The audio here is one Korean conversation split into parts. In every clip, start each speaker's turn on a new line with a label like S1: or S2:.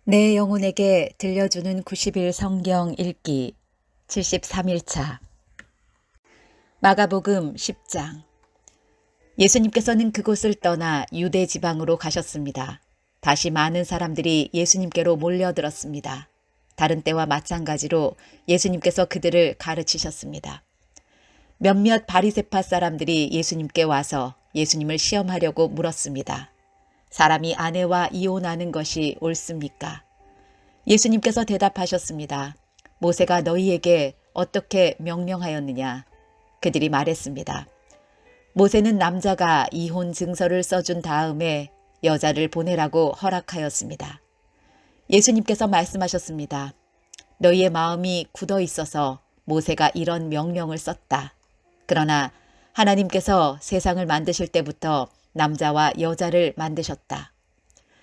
S1: 내 영혼에게 들려주는 90일 성경 읽기 73일차 마가복음 10장. 예수님께서는 그곳을 떠나 유대 지방으로 가셨습니다. 다시 많은 사람들이 예수님께로 몰려들었습니다. 다른 때와 마찬가지로 예수님께서 그들을 가르치셨습니다. 몇몇 바리새파 사람들이 예수님께 와서 예수님을 시험하려고 물었습니다. 사람이 아내와 이혼하는 것이 옳습니까? 예수님께서 대답하셨습니다. 모세가 너희에게 어떻게 명령하였느냐? 그들이 말했습니다. 모세는 남자가 이혼 증서를 써준 다음에 여자를 보내라고 허락하였습니다. 예수님께서 말씀하셨습니다. 너희의 마음이 굳어 있어서 모세가 이런 명령을 썼다. 그러나 하나님께서 세상을 만드실 때부터 남자와 여자를 만드셨다.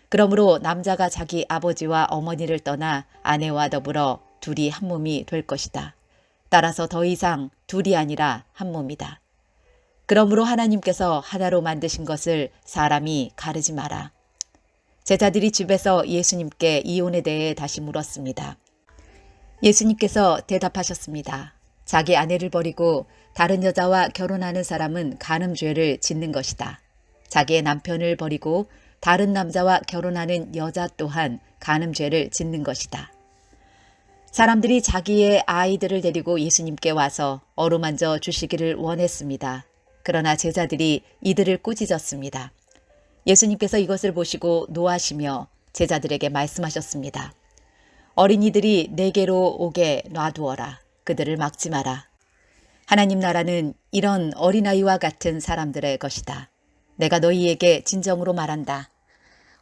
S1: 그러므로 남자가 자기 아버지와 어머니를 떠나 아내와 더불어 둘이 한 몸이 될 것이다. 따라서 더 이상 둘이 아니라 한 몸이다. 그러므로 하나님께서 하나로 만드신 것을 사람이 가르지 마라. 제자들이 집에서 예수님께 이혼에 대해 다시 물었습니다. 예수님께서 대답하셨습니다. 자기 아내를 버리고 다른 여자와 결혼하는 사람은 간음죄를 짓는 것이다. 자기의 남편을 버리고 다른 남자와 결혼하는 여자 또한 간음죄를 짓는 것이다. 사람들이 자기의 아이들을 데리고 예수님께 와서 어루만져 주시기를 원했습니다. 그러나 제자들이 이들을 꾸짖었습니다. 예수님께서 이것을 보시고 노하시며 제자들에게 말씀하셨습니다. 어린이들이 내게로 오게 놔두어라. 그들을 막지 마라. 하나님 나라는 이런 어린아이와 같은 사람들의 것이다. 내가 너희에게 진정으로 말한다.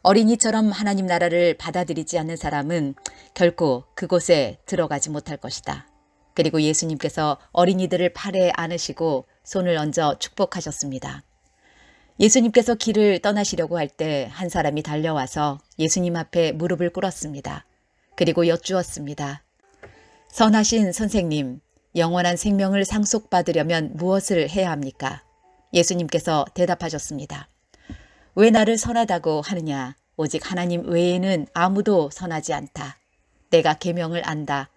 S1: 어린이처럼 하나님 나라를 받아들이지 않는 사람은 결코 그곳에 들어가지 못할 것이다. 그리고 예수님께서 어린이들을 팔에 안으시고 손을 얹어 축복하셨습니다. 예수님께서 길을 떠나시려고 할 때 한 사람이 달려와서 예수님 앞에 무릎을 꿇었습니다. 그리고 여쭈었습니다. 선하신 선생님, 영원한 생명을 상속받으려면 무엇을 해야 합니까? 예수님께서 대답하셨습니다. 왜 나를 선하다고 하느냐? 오직 하나님 외에는 아무도 선하지 않다. 내가 계명을 안다.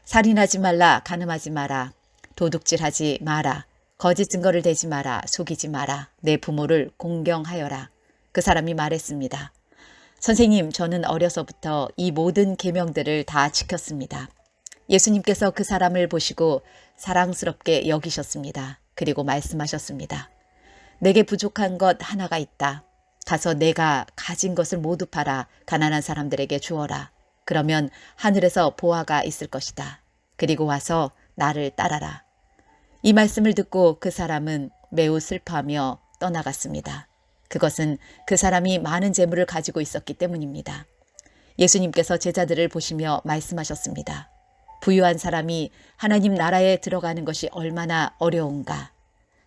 S1: 살인하지 말라, 간음하지 마라, 도둑질하지 마라, 거짓 증거를 대지 마라, 속이지 마라, 내 부모를 공경하여라. 그 사람이 말했습니다. 선생님, 저는 어려서부터 이 모든 계명들을 다 지켰습니다. 예수님께서 그 사람을 보시고 사랑스럽게 여기셨습니다. 그리고 말씀하셨습니다. 내게 부족한 것 하나가 있다. 가서 내가 가진 것을 모두 팔아 가난한 사람들에게 주어라. 그러면 하늘에서 보화가 있을 것이다. 그리고 와서 나를 따라라. 이 말씀을 듣고 그 사람은 매우 슬퍼하며 떠나갔습니다. 그것은 그 사람이 많은 재물을 가지고 있었기 때문입니다. 예수님께서 제자들을 보시며 말씀하셨습니다. 부유한 사람이 하나님 나라에 들어가는 것이 얼마나 어려운가.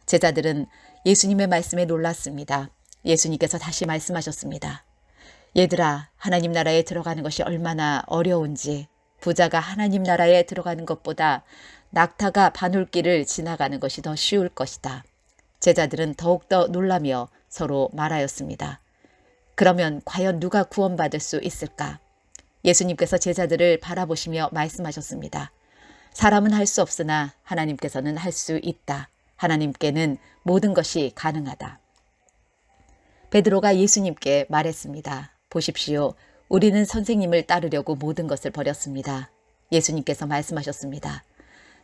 S1: 제자들은 예수님의 말씀에 놀랐습니다. 예수님께서 다시 말씀하셨습니다. 얘들아, 하나님 나라에 들어가는 것이 얼마나 어려운지, 부자가 하나님 나라에 들어가는 것보다 낙타가 바늘길을 지나가는 것이 더 쉬울 것이다. 제자들은 더욱더 놀라며 서로 말하였습니다. 그러면 과연 누가 구원받을 수 있을까? 예수님께서 제자들을 바라보시며 말씀하셨습니다. 사람은 할 수 없으나 하나님께서는 할 수 있다. 하나님께는 모든 것이 가능하다. 베드로가 예수님께 말했습니다. 보십시오. 우리는 선생님을 따르려고 모든 것을 버렸습니다. 예수님께서 말씀하셨습니다.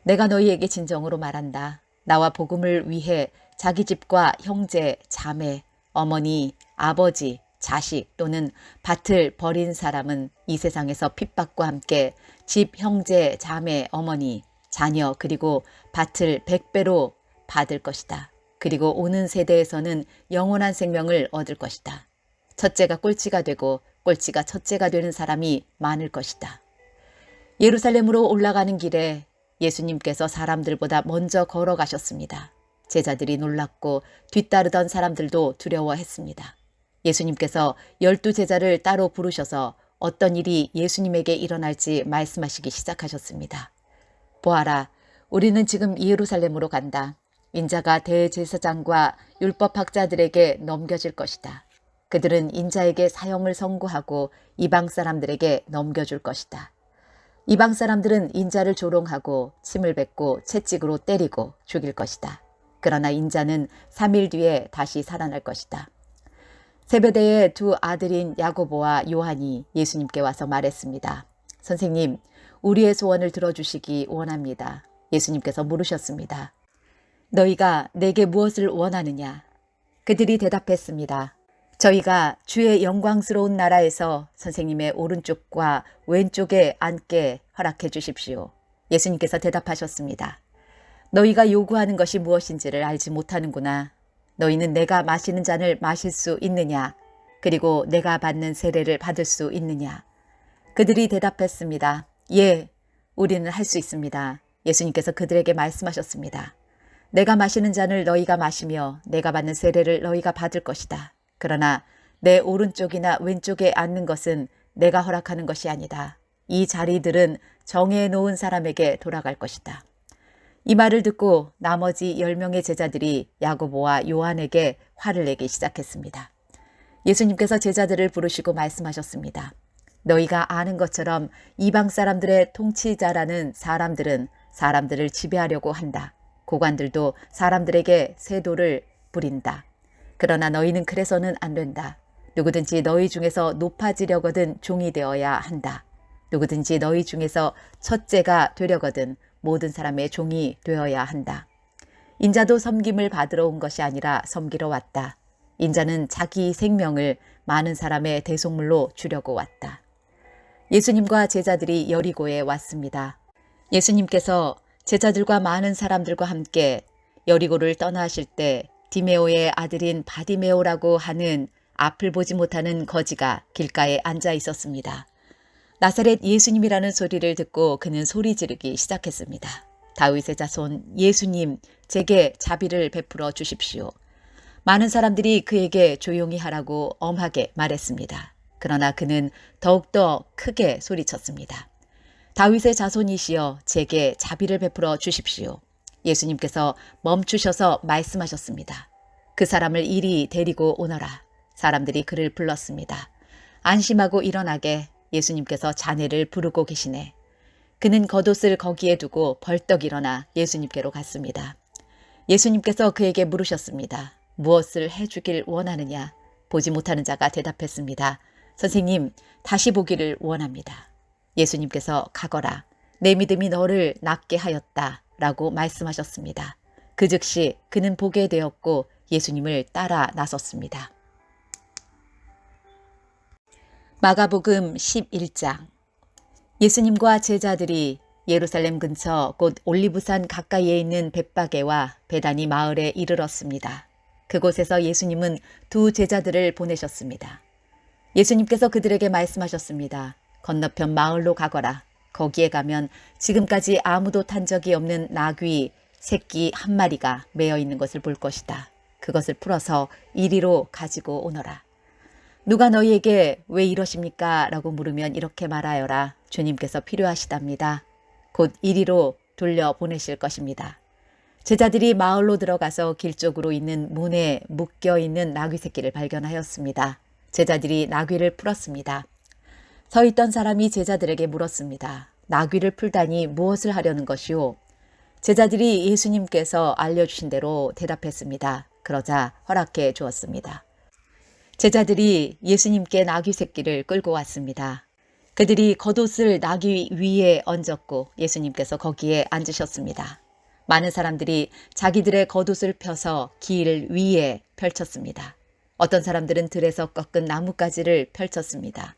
S1: 내가 너희에게 진정으로 말한다. 나와 복음을 위해 자기 집과 형제, 자매, 어머니, 아버지, 자식 또는 밭을 버린 사람은 이 세상에서 핍박과 함께 집, 형제, 자매, 어머니, 자녀 그리고 밭을 100배로 받을 것이다. 그리고 오는 세대에서는 영원한 생명을 얻을 것이다. 첫째가 꼴찌가 되고 꼴찌가 첫째가 되는 사람이 많을 것이다. 예루살렘으로 올라가는 길에 예수님께서 사람들보다 먼저 걸어가셨습니다. 제자들이 놀랐고 뒤따르던 사람들도 두려워했습니다. 예수님께서 12제자를 따로 부르셔서 어떤 일이 예수님에게 일어날지 말씀하시기 시작하셨습니다. 보아라, 우리는 지금 예루살렘으로 간다. 인자가 대제사장과 율법학자들에게 넘겨질 것이다. 그들은 인자에게 사형을 선고하고 이방 사람들에게 넘겨줄 것이다. 이방 사람들은 인자를 조롱하고 침을 뱉고 채찍으로 때리고 죽일 것이다. 그러나 인자는 3일 뒤에 다시 살아날 것이다. 세베대의 두 아들인 야고보와 요한이 예수님께 와서 말했습니다. 선생님, 우리의 소원을 들어주시기 원합니다. 예수님께서 물으셨습니다. 너희가 내게 무엇을 원하느냐? 그들이 대답했습니다. 저희가 주의 영광스러운 나라에서 선생님의 오른쪽과 왼쪽에 앉게 허락해 주십시오. 예수님께서 대답하셨습니다. 너희가 요구하는 것이 무엇인지를 알지 못하는구나. 너희는 내가 마시는 잔을 마실 수 있느냐? 그리고 내가 받는 세례를 받을 수 있느냐? 그들이 대답했습니다. 예, 우리는 할 수 있습니다. 예수님께서 그들에게 말씀하셨습니다. 내가 마시는 잔을 너희가 마시며 내가 받는 세례를 너희가 받을 것이다. 그러나 내 오른쪽이나 왼쪽에 앉는 것은 내가 허락하는 것이 아니다. 이 자리들은 정해놓은 사람에게 돌아갈 것이다. 이 말을 듣고 나머지 10명의 제자들이 야고보와 요한에게 화를 내기 시작했습니다. 예수님께서 제자들을 부르시고 말씀하셨습니다. 너희가 아는 것처럼 이방 사람들의 통치자라는 사람들은 사람들을 지배하려고 한다. 고관들도 사람들에게 세도를 부린다. 그러나 너희는 그래서는 안 된다. 누구든지 너희 중에서 높아지려거든 종이 되어야 한다. 누구든지 너희 중에서 첫째가 되려거든 모든 사람의 종이 되어야 한다. 인자도 섬김을 받으러 온 것이 아니라 섬기러 왔다. 인자는 자기 생명을 많은 사람의 대속물로 주려고 왔다. 예수님과 제자들이 여리고에 왔습니다. 예수님께서 제자들과 많은 사람들과 함께 여리고를 떠나실 때 디메오의 아들인 바디메오라고 하는 앞을 보지 못하는 거지가 길가에 앉아 있었습니다. 나사렛 예수님이라는 소리를 듣고 그는 소리 지르기 시작했습니다. 다윗의 자손 예수님, 제게 자비를 베풀어 주십시오. 많은 사람들이 그에게 조용히 하라고 엄하게 말했습니다. 그러나 그는 더욱더 크게 소리쳤습니다. 다윗의 자손이시여, 제게 자비를 베풀어 주십시오. 예수님께서 멈추셔서 말씀하셨습니다. 그 사람을 이리 데리고 오너라. 사람들이 그를 불렀습니다. 안심하고 일어나게 예수님께서 자네를 부르고 계시네. 그는 겉옷을 거기에 두고 벌떡 일어나 예수님께로 갔습니다. 예수님께서 그에게 물으셨습니다. 무엇을 해주길 원하느냐? 보지 못하는 자가 대답했습니다. 선생님, 다시 보기를 원합니다. 예수님께서 가거라. 내 믿음이 너를 낫게 하였다. 라고 말씀하셨습니다. 그 즉시 그는 보게 되었고 예수님을 따라 나섰습니다. 마가복음 11장. 예수님과 제자들이 예루살렘 근처 곧 올리브산 가까이에 있는 벳바게와 베다니 마을에 이르렀습니다. 그곳에서 예수님은 두 제자들을 보내셨습니다. 예수님께서 그들에게 말씀하셨습니다. 건너편 마을로 가거라. 거기에 가면 지금까지 아무도 탄 적이 없는 나귀 새끼 한 마리가 매어 있는 것을 볼 것이다. 그것을 풀어서 이리로 가지고 오너라. 누가 너희에게 왜 이러십니까? 라고 물으면 이렇게 말하여라. 주님께서 필요하시답니다. 곧 이리로 돌려보내실 것입니다. 제자들이 마을로 들어가서 길 쪽으로 있는 문에 묶여있는 나귀 새끼를 발견하였습니다. 제자들이 나귀를 풀었습니다. 서 있던 사람이 제자들에게 물었습니다. 나귀를 풀다니 무엇을 하려는 것이오? 제자들이 예수님께서 알려주신 대로 대답했습니다. 그러자 허락해 주었습니다. 제자들이 예수님께 나귀 새끼를 끌고 왔습니다. 그들이 겉옷을 나귀 위에 얹었고 예수님께서 거기에 앉으셨습니다. 많은 사람들이 자기들의 겉옷을 펴서 길 위에 펼쳤습니다. 어떤 사람들은 들에서 꺾은 나뭇가지를 펼쳤습니다.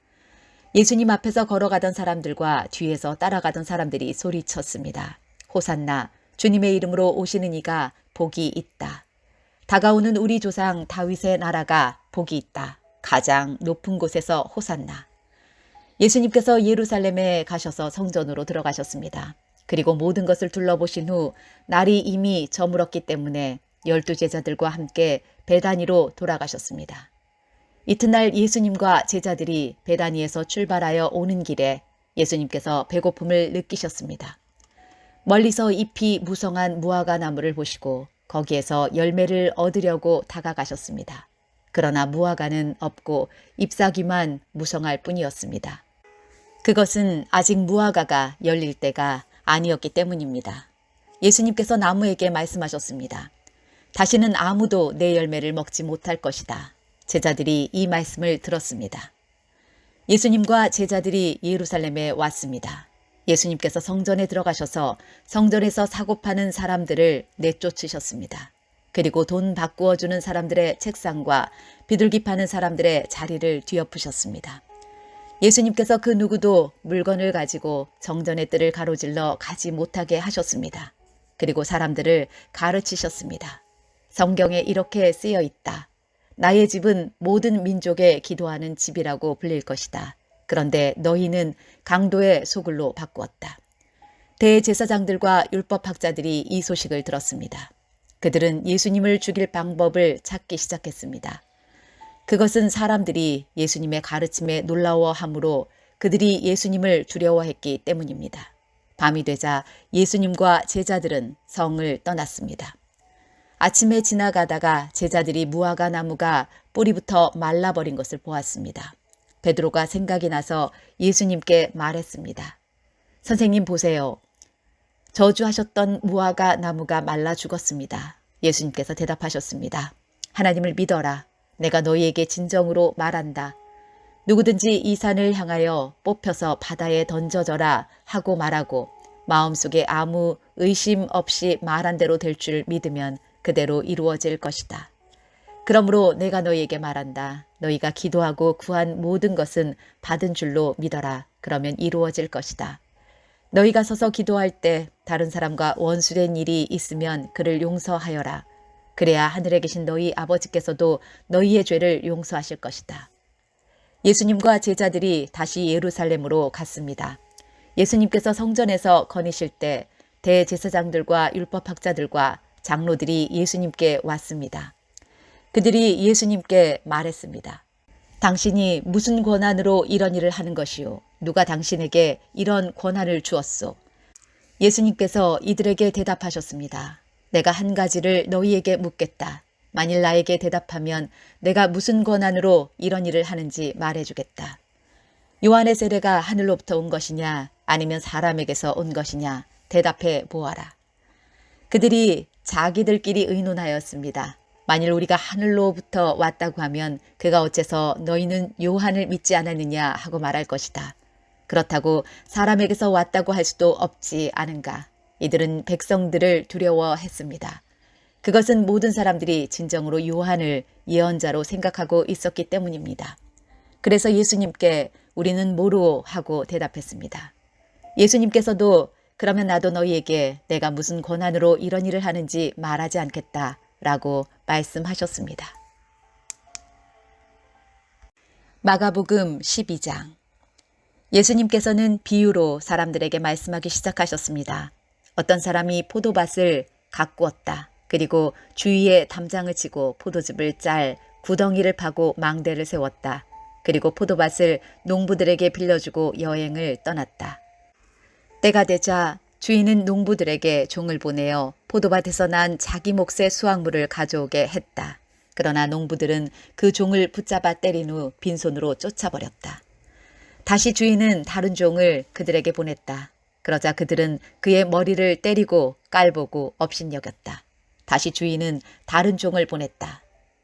S1: 예수님 앞에서 걸어가던 사람들과 뒤에서 따라가던 사람들이 소리쳤습니다. 호산나, 주님의 이름으로 오시는 이가 복이 있다. 다가오는 우리 조상 다윗의 나라가 복이 있다. 가장 높은 곳에서 호산나. 예수님께서 예루살렘에 가셔서 성전으로 들어가셨습니다. 그리고 모든 것을 둘러보신 후 날이 이미 저물었기 때문에 12 제자들과 함께 베다니로 돌아가셨습니다. 이튿날 예수님과 제자들이 베다니에서 출발하여 오는 길에 예수님께서 배고픔을 느끼셨습니다. 멀리서 잎이 무성한 무화과 나무를 보시고 거기에서 열매를 얻으려고 다가가셨습니다. 그러나 무화과는 없고 잎사귀만 무성할 뿐이었습니다. 그것은 아직 무화과가 열릴 때가 아니었기 때문입니다. 예수님께서 나무에게 말씀하셨습니다. 다시는 아무도 내 열매를 먹지 못할 것이다. 제자들이 이 말씀을 들었습니다. 예수님과 제자들이 예루살렘에 왔습니다. 예수님께서 성전에 들어가셔서 성전에서 사고 파는 사람들을 내쫓으셨습니다. 그리고 돈 바꾸어 주는 사람들의 책상과 비둘기 파는 사람들의 자리를 뒤엎으셨습니다. 예수님께서 그 누구도 물건을 가지고 정전의 뜰을 가로질러 가지 못하게 하셨습니다. 그리고 사람들을 가르치셨습니다. 성경에 이렇게 쓰여 있다. 나의 집은 모든 민족에 기도하는 집이라고 불릴 것이다. 그런데 너희는 강도의 소굴로 바꾸었다. 대제사장들과 율법학자들이 이 소식을 들었습니다. 그들은 예수님을 죽일 방법을 찾기 시작했습니다. 그것은 사람들이 예수님의 가르침에 놀라워하므로 그들이 예수님을 두려워했기 때문입니다. 밤이 되자 예수님과 제자들은 성을 떠났습니다. 아침에 지나가다가 제자들이 무화과 나무가 뿌리부터 말라버린 것을 보았습니다. 베드로가 생각이 나서 예수님께 말했습니다. 선생님 보세요. 저주하셨던 무화과 나무가 말라 죽었습니다. 예수님께서 대답하셨습니다. 하나님을 믿어라. 내가 너희에게 진정으로 말한다. 누구든지 이 산을 향하여 뽑혀서 바다에 던져져라 하고 말하고 마음속에 아무 의심 없이 말한 대로 될 줄 믿으면 그대로 이루어질 것이다. 그러므로 내가 너희에게 말한다. 너희가 기도하고 구한 모든 것은 받은 줄로 믿어라. 그러면 이루어질 것이다. 너희가 서서 기도할 때 다른 사람과 원수된 일이 있으면 그를 용서하여라. 그래야 하늘에 계신 너희 아버지께서도 너희의 죄를 용서하실 것이다. 예수님과 제자들이 다시 예루살렘으로 갔습니다. 예수님께서 성전에서 거니실 때 대제사장들과 율법학자들과 장로들이 예수님께 왔습니다. 그들이 예수님께 말했습니다. 당신이 무슨 권한으로 이런 일을 하는 것이요? 누가 당신에게 이런 권한을 주었소? 예수님께서 이들에게 대답하셨습니다. 내가 한 가지를 너희에게 묻겠다. 만일 나에게 대답하면 내가 무슨 권한으로 이런 일을 하는지 말해주겠다. 요한의 세례가 하늘로부터 온 것이냐 아니면 사람에게서 온 것이냐 대답해 보아라. 그들이 자기들끼리 의논하였습니다. 만일 우리가 하늘로부터 왔다고 하면 그가 어째서 너희는 요한을 믿지 않았느냐 하고 말할 것이다. 그렇다고 사람에게서 왔다고 할 수도 없지 않은가. 이들은 백성들을 두려워했습니다. 그것은 모든 사람들이 진정으로 요한을 예언자로 생각하고 있었기 때문입니다. 그래서 예수님께 우리는 모르오 하고 대답했습니다. 예수님께서도 그러면 나도 너희에게 내가 무슨 권한으로 이런 일을 하는지 말하지 않겠다 라고 말씀하셨습니다. 마가복음 12장. 예수님께서는 비유로 사람들에게 말씀하기 시작하셨습니다. 어떤 사람이 포도밭을 가꾸었다. 그리고 주위에 담장을 치고 포도즙을 짤 구덩이를 파고 망대를 세웠다. 그리고 포도밭을 농부들에게 빌려주고 여행을 떠났다. 때가 되자 주인은 농부들에게 종을 보내어 포도밭에서 난 자기 몫의 수확물을 가져오게 했다. 그러나 농부들은 그 종을 붙잡아 때린 후 빈손으로 쫓아버렸다. 다시 주인은 다른 종을 그들에게 보냈다. 그러자 그들은 그의 머리를 때리고 깔보고 업신여겼다. 다시 주인은 다른 종을 보냈다.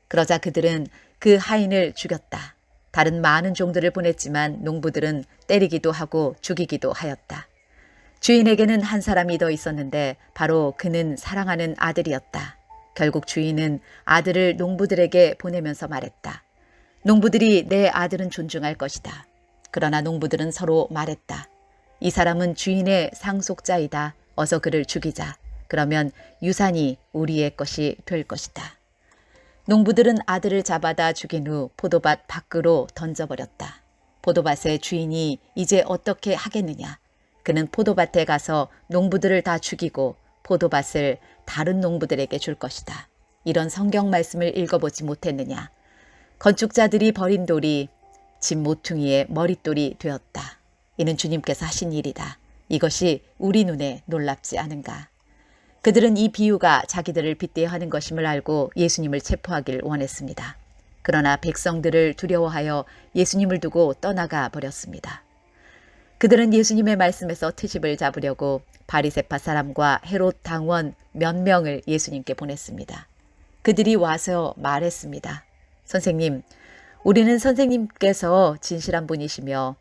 S1: 그러자 그들은 그 하인을 죽였다. 다른 많은 종들을 보냈지만 농부들은 때리기도 하고 죽이기도 하였다. 주인에게는 한 사람이 더 있었는데 바로 그는 사랑하는 아들이었다. 결국 주인은 아들을 농부들에게 보내면서 말했다. 농부들이 내 아들은 존중할 것이다. 그러나 농부들은 서로 말했다. 이 사람은 주인의 상속자이다. 어서 그를 죽이자. 그러면 유산이 우리의 것이 될 것이다. 농부들은 아들을 잡아다 죽인 후 포도밭 밖으로 던져버렸다. 포도밭의 주인이 이제 어떻게 하겠느냐. 그는 포도밭에 가서 농부들을 다 죽이고 포도밭을 다른 농부들에게 줄 것이다. 이런 성경 말씀을 읽어보지 못했느냐. 건축자들이 버린 돌이 집 모퉁이의 머릿돌이 되었다. 이는 주님께서 하신 일이다. 이것이 우리 눈에 놀랍지 않은가. 그들은 이 비유가 자기들을 빗대어 하는 것임을 알고 예수님을 체포하길 원했습니다. 그러나 백성들을 두려워하여 예수님을 두고 떠나가 버렸습니다. 그들은 예수님의 말씀에서 트집을 잡으려고 바리새파 사람과 헤롯 당원 몇 명을 예수님께 보냈습니다. 그들이 와서 말했습니다. 선생님, 우리는 선생님께서 진실한 분이시며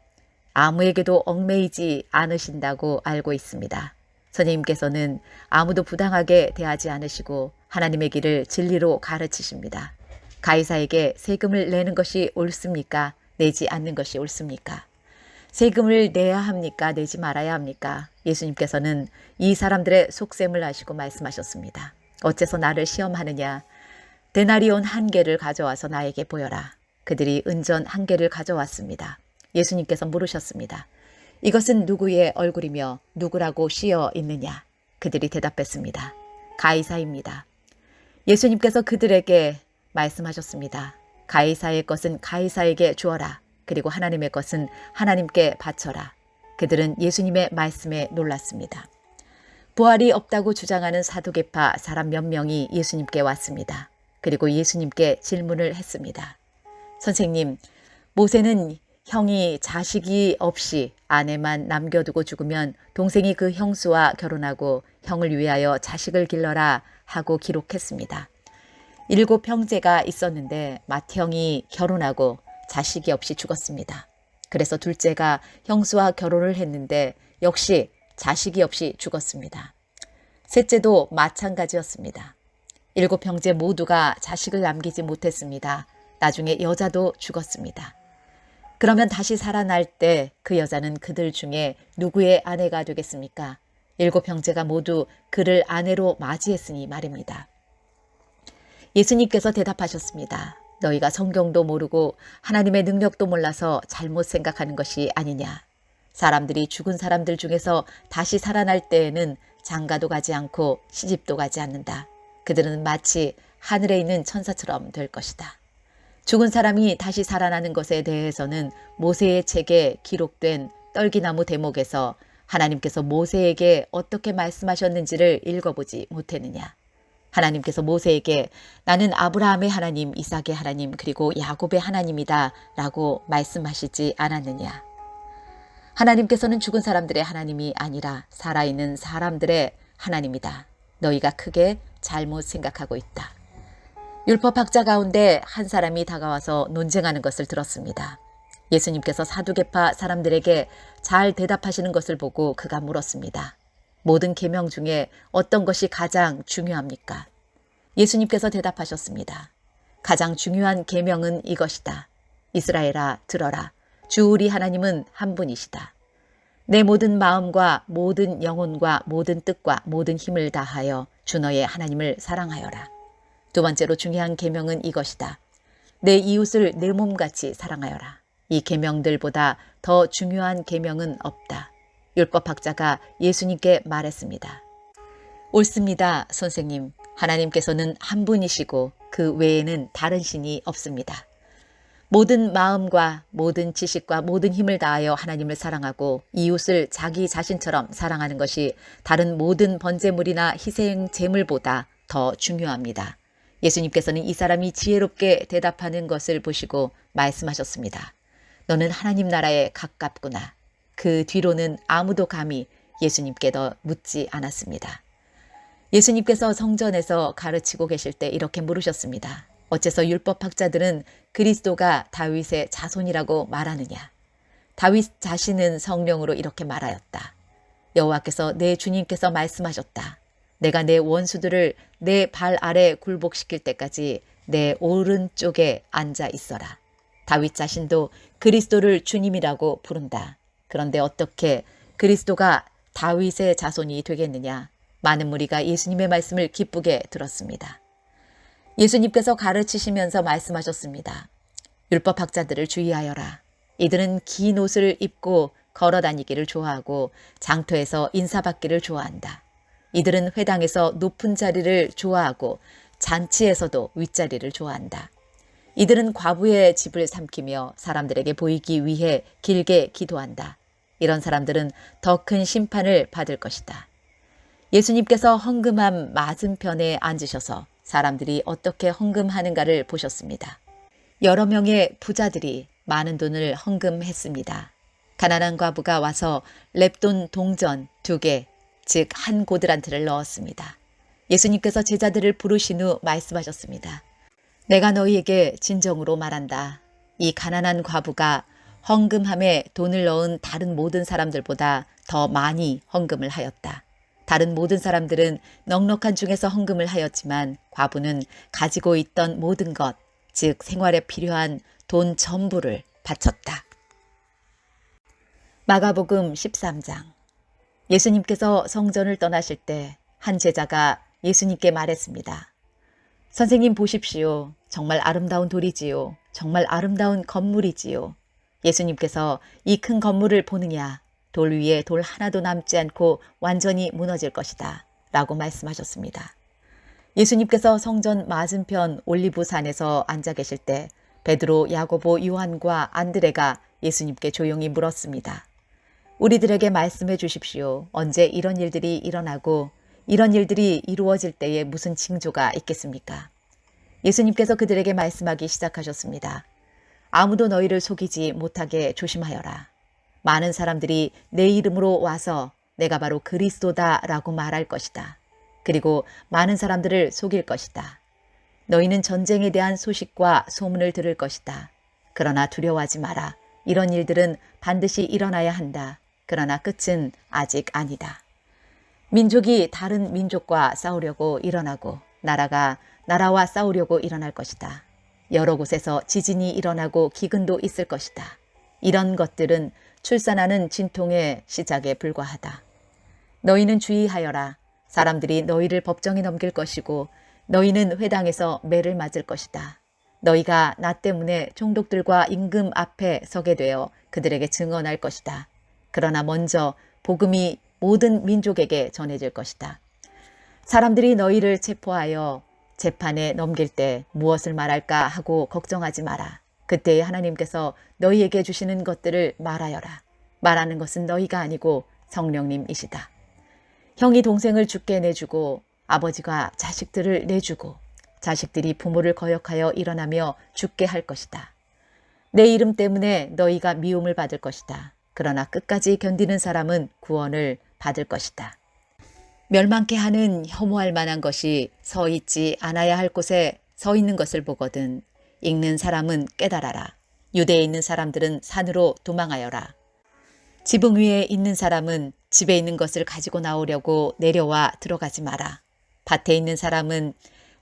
S1: 아무에게도 얽매이지 않으신다고 알고 있습니다. 선생님께서는 아무도 부당하게 대하지 않으시고 하나님의 길을 진리로 가르치십니다. 가이사에게 세금을 내는 것이 옳습니까? 내지 않는 것이 옳습니까? 세금을 내야 합니까? 내지 말아야 합니까? 예수님께서는 이 사람들의 속셈을 아시고 말씀하셨습니다. 어째서 나를 시험하느냐? 데나리온 1개를 가져와서 나에게 보여라. 그들이 은전 1개를 가져왔습니다. 예수님께서 물으셨습니다. 이것은 누구의 얼굴이며 누구라고 씌어 있느냐? 그들이 대답했습니다. 가이사입니다. 예수님께서 그들에게 말씀하셨습니다. 가이사의 것은 가이사에게 주어라. 그리고 하나님의 것은 하나님께 바쳐라. 그들은 예수님의 말씀에 놀랐습니다. 부활이 없다고 주장하는 사두개파 사람 몇 명이 예수님께 왔습니다. 그리고 예수님께 질문을 했습니다. 선생님, 모세는 형이 자식이 없이 아내만 남겨두고 죽으면 동생이 그 형수와 결혼하고 형을 위하여 자식을 길러라 하고 기록했습니다. 7 형제가 있었는데 맏형이 결혼하고 자식이 없이 죽었습니다. 그래서 둘째가 형수와 결혼을 했는데 역시 자식이 없이 죽었습니다. 셋째도 마찬가지였습니다. 7 형제 모두가 자식을 남기지 못했습니다. 나중에 여자도 죽었습니다. 그러면 다시 살아날 때 그 여자는 그들 중에 누구의 아내가 되겠습니까? 7 형제가 모두 그를 아내로 맞이했으니 말입니다. 예수님께서 대답하셨습니다. 너희가 성경도 모르고 하나님의 능력도 몰라서 잘못 생각하는 것이 아니냐. 사람들이 죽은 사람들 중에서 다시 살아날 때에는 장가도 가지 않고 시집도 가지 않는다. 그들은 마치 하늘에 있는 천사처럼 될 것이다. 죽은 사람이 다시 살아나는 것에 대해서는 모세의 책에 기록된 떨기나무 대목에서 하나님께서 모세에게 어떻게 말씀하셨는지를 읽어보지 못했느냐. 하나님께서 모세에게 나는 아브라함의 하나님, 이삭의 하나님, 그리고 야곱의 하나님이다 라고 말씀하시지 않았느냐. 하나님께서는 죽은 사람들의 하나님이 아니라 살아있는 사람들의 하나님이다. 너희가 크게 잘못 생각하고 있다. 율법학자 가운데 한 사람이 다가와서 논쟁하는 것을 들었습니다. 예수님께서 사두개파 사람들에게 잘 대답하시는 것을 보고 그가 물었습니다. 모든 계명 중에 어떤 것이 가장 중요합니까? 예수님께서 대답하셨습니다. 가장 중요한 계명은 이것이다. 이스라엘아 들어라. 주 우리 하나님은 한 분이시다. 내 모든 마음과 모든 영혼과 모든 뜻과 모든 힘을 다하여 주 너의 하나님을 사랑하여라. 2번째로 중요한 계명은 이것이다. 내 이웃을 내 몸같이 사랑하여라. 이 계명들보다 더 중요한 계명은 없다. 율법학자가 예수님께 말했습니다. 옳습니다, 선생님. 하나님께서는 한 분이시고 그 외에는 다른 신이 없습니다. 모든 마음과 모든 지식과 모든 힘을 다하여 하나님을 사랑하고 이웃을 자기 자신처럼 사랑하는 것이 다른 모든 번제물이나 희생 제물보다 더 중요합니다. 예수님께서는 이 사람이 지혜롭게 대답하는 것을 보시고 말씀하셨습니다. 너는 하나님 나라에 가깝구나. 그 뒤로는 아무도 감히 예수님께 더 묻지 않았습니다. 예수님께서 성전에서 가르치고 계실 때 이렇게 물으셨습니다. 어째서 율법학자들은 그리스도가 다윗의 자손이라고 말하느냐? 다윗 자신은 성령으로 이렇게 말하였다. 여호와께서 내 주님께서 말씀하셨다. 내가 내 원수들을 내 발 아래 굴복시킬 때까지 내 오른쪽에 앉아 있어라. 다윗 자신도 그리스도를 주님이라고 부른다. 그런데 어떻게 그리스도가 다윗의 자손이 되겠느냐? 많은 무리가 예수님의 말씀을 기쁘게 들었습니다. 예수님께서 가르치시면서 말씀하셨습니다. 율법학자들을 주의하여라. 이들은 긴 옷을 입고 걸어 다니기를 좋아하고 장터에서 인사받기를 좋아한다. 이들은 회당에서 높은 자리를 좋아하고 잔치에서도 윗자리를 좋아한다. 이들은 과부의 집을 삼키며 사람들에게 보이기 위해 길게 기도한다. 이런 사람들은 더 큰 심판을 받을 것이다. 예수님께서 헌금함 맞은편에 앉으셔서 사람들이 어떻게 헌금하는가를 보셨습니다. 여러 명의 부자들이 많은 돈을 헌금했습니다. 가난한 과부가 와서 렙돈 동전 2개, 즉 한 고드란트를 넣었습니다. 예수님께서 제자들을 부르신 후 말씀하셨습니다. 내가 너희에게 진정으로 말한다. 이 가난한 과부가 헌금함에 돈을 넣은 다른 모든 사람들보다 더 많이 헌금을 하였다. 다른 모든 사람들은 넉넉한 중에서 헌금을 하였지만 과부는 가지고 있던 모든 것, 즉 생활에 필요한 돈 전부를 바쳤다. 마가복음 13장. 예수님께서 성전을 떠나실 때 한 제자가 예수님께 말했습니다. 선생님 보십시오. 정말 아름다운 돌이지요. 정말 아름다운 건물이지요. 예수님께서 이 큰 건물을 보느냐? 돌 위에 돌 하나도 남지 않고 완전히 무너질 것이다. 라고 말씀하셨습니다. 예수님께서 성전 맞은편 올리브산에서 앉아 계실 때 베드로, 야고보, 요한과 안드레가 예수님께 조용히 물었습니다. 우리들에게 말씀해 주십시오. 언제 이런 일들이 일어나고 이런 일들이 이루어질 때에 무슨 징조가 있겠습니까? 예수님께서 그들에게 말씀하기 시작하셨습니다. 아무도 너희를 속이지 못하게 조심하여라. 많은 사람들이 내 이름으로 와서 내가 바로 그리스도다라고 말할 것이다. 그리고 많은 사람들을 속일 것이다. 너희는 전쟁에 대한 소식과 소문을 들을 것이다. 그러나 두려워하지 마라. 이런 일들은 반드시 일어나야 한다. 그러나 끝은 아직 아니다. 민족이 다른 민족과 싸우려고 일어나고 나라가 나라와 싸우려고 일어날 것이다. 여러 곳에서 지진이 일어나고 기근도 있을 것이다. 이런 것들은 출산하는 진통의 시작에 불과하다. 너희는 주의하여라. 사람들이 너희를 법정에 넘길 것이고 너희는 회당에서 매를 맞을 것이다. 너희가 나 때문에 총독들과 임금 앞에 서게 되어 그들에게 증언할 것이다. 그러나 먼저 복음이 모든 민족에게 전해질 것이다. 사람들이 너희를 체포하여 재판에 넘길 때 무엇을 말할까 하고 걱정하지 마라. 그때에 하나님께서 너희에게 주시는 것들을 말하여라. 말하는 것은 너희가 아니고 성령님이시다. 형이 동생을 죽게 내주고 아버지가 자식들을 내주고 자식들이 부모를 거역하여 일어나며 죽게 할 것이다. 내 이름 때문에 너희가 미움을 받을 것이다. 그러나 끝까지 견디는 사람은 구원을 받을 것이다. 멸망케 하는 혐오할 만한 것이 서 있지 않아야 할 곳에 서 있는 것을 보거든 읽는 사람은 깨달아라. 유대에 있는 사람들은 산으로 도망하여라. 지붕 위에 있는 사람은 집에 있는 것을 가지고 나오려고 내려와 들어가지 마라. 밭에 있는 사람은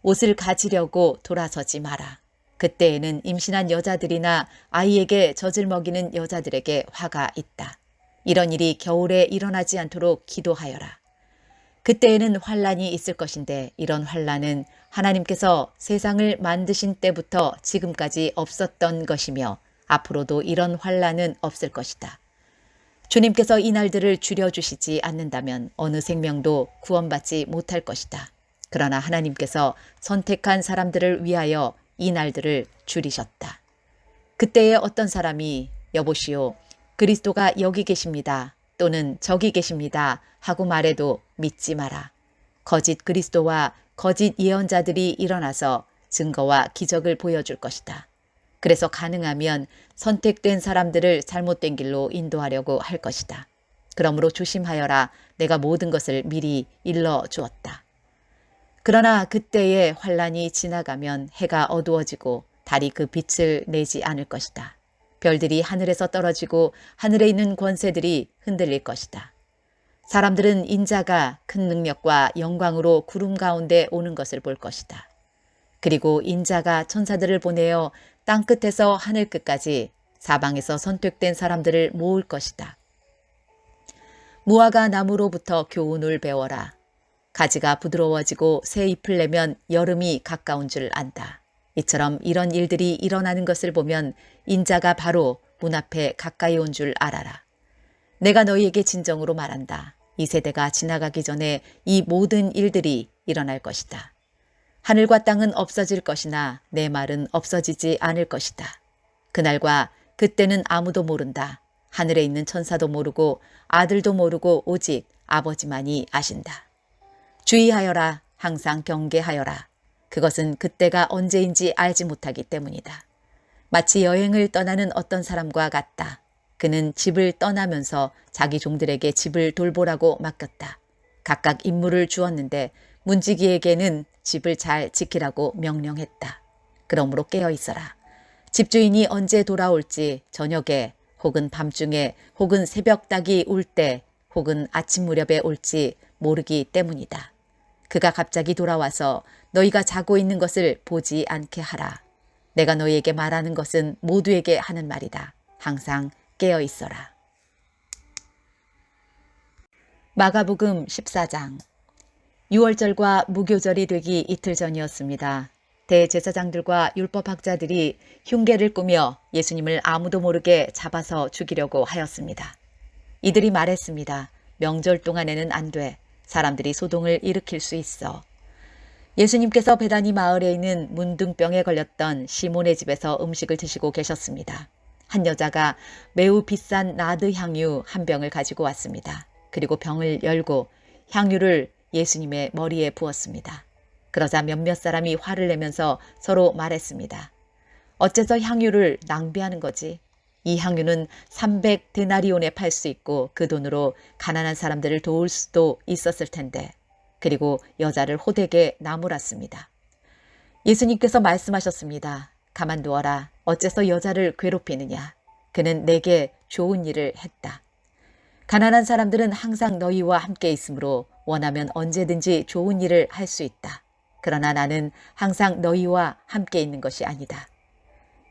S1: 옷을 가지려고 돌아서지 마라. 그때에는 임신한 여자들이나 아이에게 젖을 먹이는 여자들에게 화가 있다. 이런 일이 겨울에 일어나지 않도록 기도하여라. 그때에는 환란이 있을 것인데 이런 환란은 하나님께서 세상을 만드신 때부터 지금까지 없었던 것이며 앞으로도 이런 환란은 없을 것이다. 주님께서 이 날들을 줄여주시지 않는다면 어느 생명도 구원받지 못할 것이다. 그러나 하나님께서 선택한 사람들을 위하여 이 날들을 줄이셨다. 그때에 어떤 사람이 여보시오, 그리스도가 여기 계십니다. 또는 저기 계십니다. 하고 말해도 믿지 마라. 거짓 그리스도와 거짓 예언자들이 일어나서 증거와 기적을 보여줄 것이다. 그래서 가능하면 선택된 사람들을 잘못된 길로 인도하려고 할 것이다. 그러므로 조심하여라. 내가 모든 것을 미리 일러 주었다. 그러나 그때의 환란이 지나가면 해가 어두워지고 달이 그 빛을 내지 않을 것이다. 별들이 하늘에서 떨어지고 하늘에 있는 권세들이 흔들릴 것이다. 사람들은 인자가 큰 능력과 영광으로 구름 가운데 오는 것을 볼 것이다. 그리고 인자가 천사들을 보내어 땅끝에서 하늘끝까지 사방에서 선택된 사람들을 모을 것이다. 무화과 나무로부터 교훈을 배워라. 가지가 부드러워지고 새 잎을 내면 여름이 가까운 줄 안다. 이처럼 이런 일들이 일어나는 것을 보면 인자가 바로 문 앞에 가까이 온 줄 알아라. 내가 너희에게 진정으로 말한다. 이 세대가 지나가기 전에 이 모든 일들이 일어날 것이다. 하늘과 땅은 없어질 것이나 내 말은 없어지지 않을 것이다. 그날과 그때는 아무도 모른다. 하늘에 있는 천사도 모르고 아들도 모르고 오직 아버지만이 아신다. 주의하여라. 항상 경계하여라. 그것은 그때가 언제인지 알지 못하기 때문이다. 마치 여행을 떠나는 어떤 사람과 같다. 그는 집을 떠나면서 자기 종들에게 집을 돌보라고 맡겼다. 각각 임무를 주었는데 문지기에게는 집을 잘 지키라고 명령했다. 그러므로 깨어 있어라. 집주인이 언제 돌아올지 저녁에 혹은 밤중에 혹은 새벽닭이 울 때 혹은 아침 무렵에 올지 모르기 때문이다. 그가 갑자기 돌아와서 너희가 자고 있는 것을 보지 않게 하라. 내가 너희에게 말하는 것은 모두에게 하는 말이다. 항상 깨어 있어라. 마가복음 14장. 6월절과 무교절이 되기 이틀 전이었습니다. 대제사장들과 율법학자들이 흉계를 꾸며 예수님을 아무도 모르게 잡아서 죽이려고 하였습니다. 이들이 말했습니다. 명절 동안에는 안 돼. 사람들이 소동을 일으킬 수 있어. 예수님께서 베다니 마을에 있는 문둥병에 걸렸던 시몬의 집에서 음식을 드시고 계셨습니다. 한 여자가 매우 비싼 나드 향유 한 병을 가지고 왔습니다. 그리고 병을 열고 향유를 예수님의 머리에 부었습니다. 그러자 몇몇 사람이 화를 내면서 서로 말했습니다. 어째서 향유를 낭비하는 거지? 이 향유는 300데나리온에 팔 수 있고 그 돈으로 가난한 사람들을 도울 수도 있었을 텐데. 그리고 여자를 호되게 나무랐습니다. 예수님께서 말씀하셨습니다. 가만두어라. 어째서 여자를 괴롭히느냐? 그는 내게 좋은 일을 했다. 가난한 사람들은 항상 너희와 함께 있으므로 원하면 언제든지 좋은 일을 할 수 있다. 그러나 나는 항상 너희와 함께 있는 것이 아니다.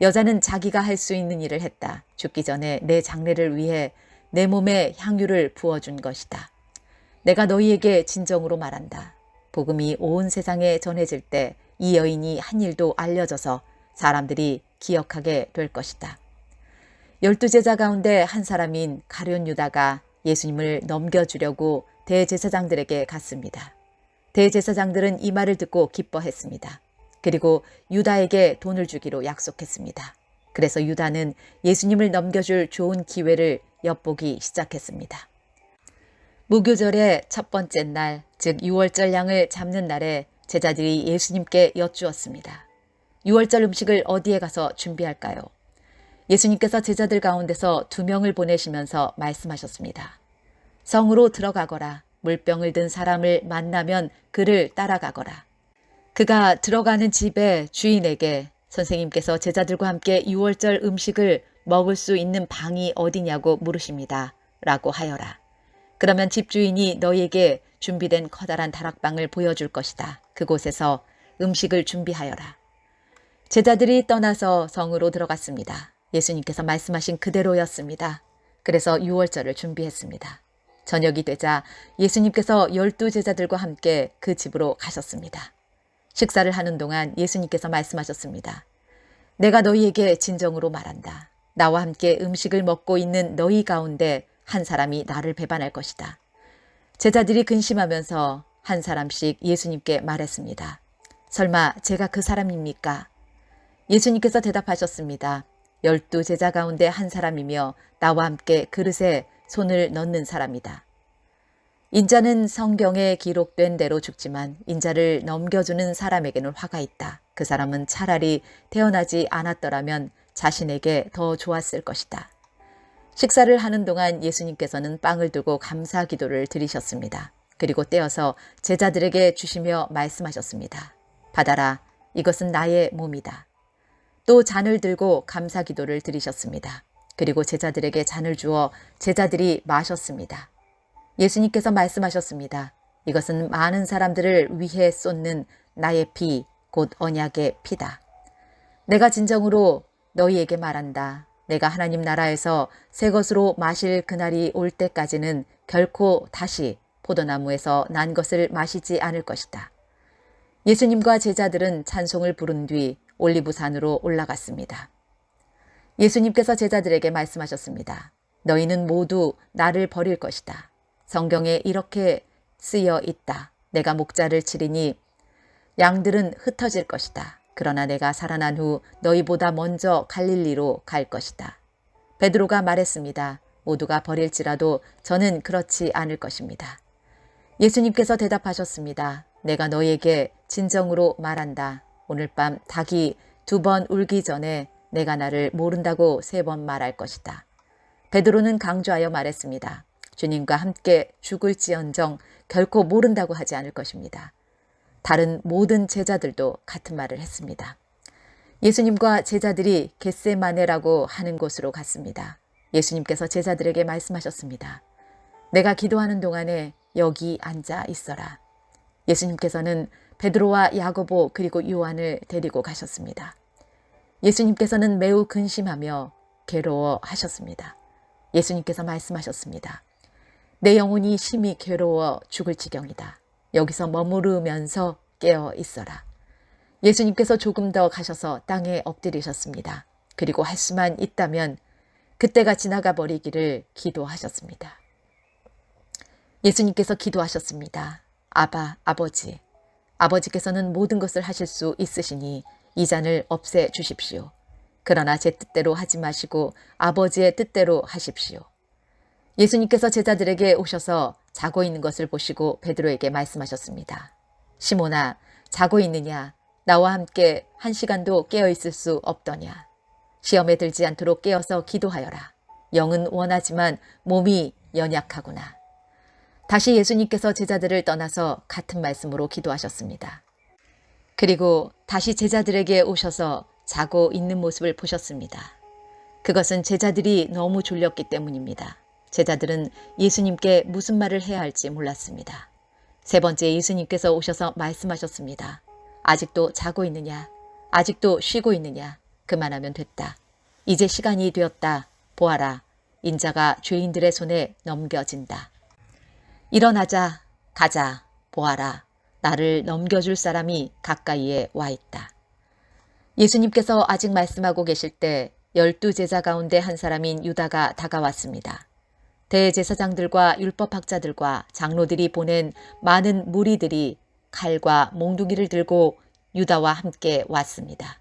S1: 여자는 자기가 할 수 있는 일을 했다. 죽기 전에 내 장례를 위해 내 몸에 향유를 부어준 것이다. 내가 너희에게 진정으로 말한다. 복음이 온 세상에 전해질 때 이 여인이 한 일도 알려져서 사람들이 기억하게 될 것이다. 12제자 가운데 한 사람인 가룟 유다가 예수님을 넘겨주려고 대제사장들에게 갔습니다. 대제사장들은 이 말을 듣고 기뻐했습니다. 그리고 유다에게 돈을 주기로 약속했습니다. 그래서 유다는 예수님을 넘겨줄 좋은 기회를 엿보기 시작했습니다. 무교절의 첫 번째 날, 즉 6월절 양을 잡는 날에 제자들이 예수님께 여쭈었습니다. 6월절 음식을 어디에 가서 준비할까요? 예수님께서 제자들 가운데서 2명을 보내시면서 말씀하셨습니다. 성으로 들어가거라. 물병을 든 사람을 만나면 그를 따라가거라. 그가 들어가는 집의 주인에게 선생님께서 제자들과 함께 6월절 음식을 먹을 수 있는 방이 어디냐고 물으십니다. 라고 하여라. 그러면 집주인이 너희에게 준비된 커다란 다락방을 보여줄 것이다. 그곳에서 음식을 준비하여라. 제자들이 떠나서 성으로 들어갔습니다. 예수님께서 말씀하신 그대로였습니다. 그래서 6월절을 준비했습니다. 저녁이 되자 예수님께서 12제자들과 함께 그 집으로 가셨습니다. 식사를 하는 동안 예수님께서 말씀하셨습니다. 내가 너희에게 진정으로 말한다. 나와 함께 음식을 먹고 있는 너희 가운데 한 사람이 나를 배반할 것이다. 제자들이 근심하면서 한 사람씩 예수님께 말했습니다. 설마 제가 그 사람입니까? 예수님께서 대답하셨습니다. 12제자 가운데 한 사람이며 나와 함께 그릇에 손을 넣는 사람이다. 인자는 성경에 기록된 대로 죽지만 인자를 넘겨주는 사람에게는 화가 있다. 그 사람은 차라리 태어나지 않았더라면 자신에게 더 좋았을 것이다. 식사를 하는 동안 예수님께서는 빵을 두고 감사 기도를 드리셨습니다. 그리고 떼어서 제자들에게 주시며 말씀하셨습니다. 받아라. 이것은 나의 몸이다. 또 잔을 들고 감사 기도를 드리셨습니다. 그리고 제자들에게 잔을 주어 제자들이 마셨습니다. 예수님께서 말씀하셨습니다. 이것은 많은 사람들을 위해 쏟는 나의 피, 곧 언약의 피다. 내가 진정으로 너희에게 말한다. 내가 하나님 나라에서 새 것으로 마실 그날이 올 때까지는 결코 다시 포도나무에서 난 것을 마시지 않을 것이다. 예수님과 제자들은 찬송을 부른 뒤 올리브산으로 올라갔습니다. 예수님께서 제자들에게 말씀하셨습니다. 너희는 모두 나를 버릴 것이다. 성경에 이렇게 쓰여 있다. 내가 목자를 치리니 양들은 흩어질 것이다. 그러나 내가 살아난 후 너희보다 먼저 갈릴리로 갈 것이다. 베드로가 말했습니다. 모두가 버릴지라도 저는 그렇지 않을 것입니다. 예수님께서 대답하셨습니다. 내가 너희에게 진정으로 말한다. 오늘 밤 닭이 2번 울기 전에 내가 나를 모른다고 3번 말할 것이다. 베드로는 강조하여 말했습니다. 주님과 함께 죽을지언정 결코 모른다고 하지 않을 것입니다. 다른 모든 제자들도 같은 말을 했습니다. 예수님과 제자들이 겟세마네라고 하는 곳으로 갔습니다. 예수님께서 제자들에게 말씀하셨습니다. 내가 기도하는 동안에 여기 앉아 있어라. 예수님께서는 베드로와 야고보 그리고 요한을 데리고 가셨습니다. 예수님께서는 매우 근심하며 괴로워하셨습니다. 예수님께서 말씀하셨습니다. 내 영혼이 심히 괴로워 죽을 지경이다. 여기서 머무르면서 깨어 있어라. 예수님께서 조금 더 가셔서 땅에 엎드리셨습니다. 그리고 할 수만 있다면 그때가 지나가 버리기를 기도하셨습니다. 예수님께서 기도하셨습니다. 아바, 아버지. 아버지께서는 모든 것을 하실 수 있으시니 이 잔을 없애 주십시오. 그러나 제 뜻대로 하지 마시고 아버지의 뜻대로 하십시오. 예수님께서 제자들에게 오셔서 자고 있는 것을 보시고 베드로에게 말씀하셨습니다. 시몬아, 자고 있느냐? 나와 함께 1시간도 깨어 있을 수 없더냐? 시험에 들지 않도록 깨어서 기도하여라. 영은 원하지만 몸이 연약하구나. 다시 예수님께서 제자들을 떠나서 같은 말씀으로 기도하셨습니다. 그리고 다시 제자들에게 오셔서 자고 있는 모습을 보셨습니다. 그것은 제자들이 너무 졸렸기 때문입니다. 제자들은 예수님께 무슨 말을 해야 할지 몰랐습니다. 3번째 예수님께서 오셔서 말씀하셨습니다. 아직도 자고 있느냐? 아직도 쉬고 있느냐? 그만하면 됐다. 이제 시간이 되었다. 보아라. 인자가 죄인들의 손에 넘겨진다. 일어나자. 가자. 보아라. 나를 넘겨줄 사람이 가까이에 와 있다. 예수님께서 아직 말씀하고 계실 때 12제자 가운데 한 사람인 유다가 다가왔습니다. 대제사장들과 율법학자들과 장로들이 보낸 많은 무리들이 칼과 몽둥이를 들고 유다와 함께 왔습니다.